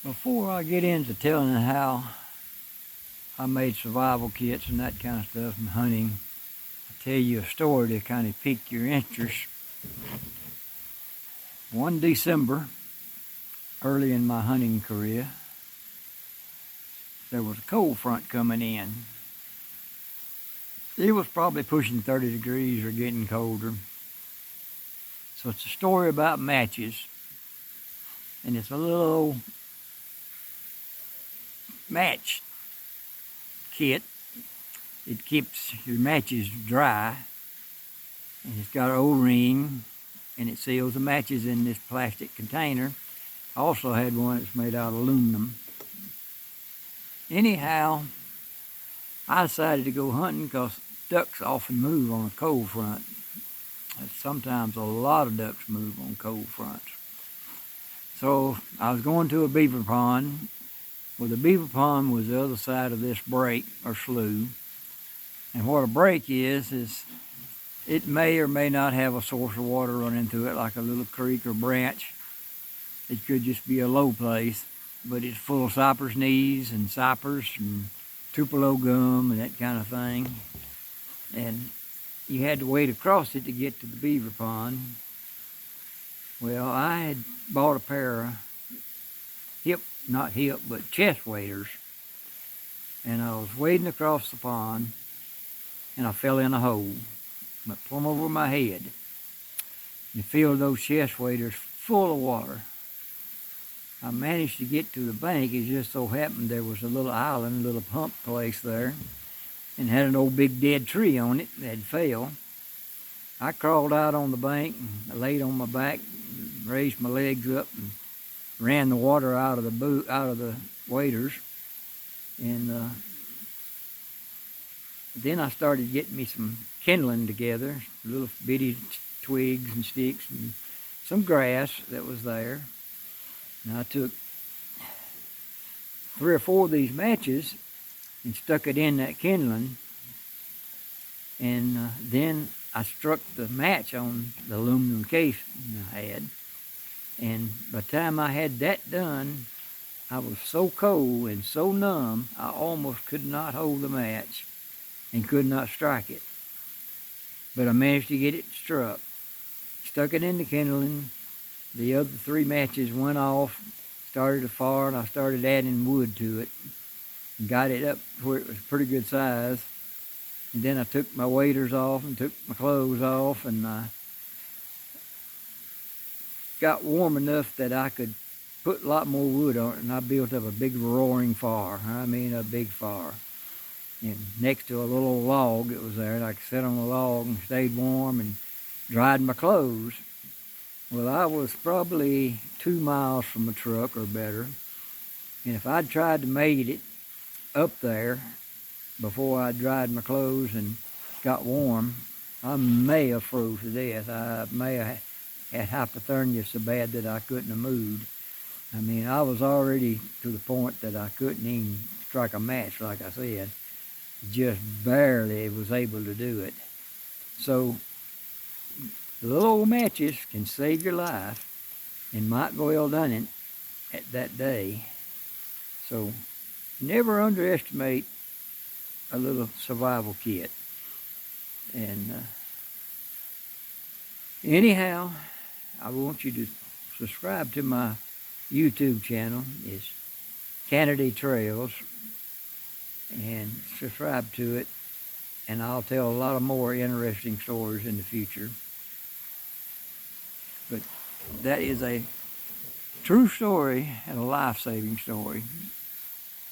Before I get into telling how I made survival kits and that kind of stuff and hunting, I'll tell you a story to kind of pique your interest. One December, early in my hunting career, there was a cold front coming in. It was probably pushing 30 degrees or getting colder. So it's a story about matches. And it's a little match kit. It keeps your matches dry. And it's got an O-ring, and it seals the matches in this plastic container. I also had one that's made out of aluminum. Anyhow, I decided to go hunting because ducks often move on a cold front. Sometimes a lot of ducks move on cold fronts. So I was going to a beaver pond. Well, the beaver pond was the other side of this break or slough. And what a break is it may or may not have a source of water running through it, like a little creek or branch. It could just be a low place, but it's full of cypress knees and cypress and tupelo gum and that kind of thing. And you had to wade across it to get to the beaver pond. Well, I had bought a pair of not hip, but chest waders. And I was wading across the pond, and I fell in a hole, went plumb over my head, and filled those chest waders full of water. I managed to get to the bank. It just so happened there was a little island, a little pump place there, and had an old big dead tree on it that had fell. I crawled out on the bank and laid on my back, raised my legs up, and ran the water out of the waders, and then I started getting me some kindling together, little bitty twigs and sticks and some grass that was there. And I took 3 or 4 of these matches and stuck it in that kindling, and then I struck the match on the aluminum case I had. And by the time I had that done, I was so cold and so numb, I almost could not hold the match and could not strike it. But I managed to get it struck. Stuck it in the kindling. The other 3 matches went off, started a fire, and I started adding wood to it. And got it up where it was pretty good size. And then I took my waders off and took my clothes off, and got warm enough that I could put a lot more wood on it, and I built up a big roaring fire. I mean, a big fire. And next to a little log that was there, and I could sit on the log and stayed warm and dried my clothes. Well, I was probably 2 miles from a truck or better, and if I'd tried to make it up there before I dried my clothes and got warm, I may have froze to death. I may have had hypothermia so bad that I couldn't have moved. I mean, I was already to the point that I couldn't even strike a match, like I said. Just barely was able to do it. So, the little old matches can save your life, and might well done it at that day. So, never underestimate a little survival kit. And anyhow, I want you to subscribe to my YouTube channel. It's Canada Trails, and subscribe to it, and I'll tell a lot of more interesting stories in the future. But that is a true story and a life-saving story.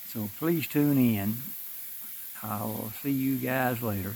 So please tune in. I'll see you guys later.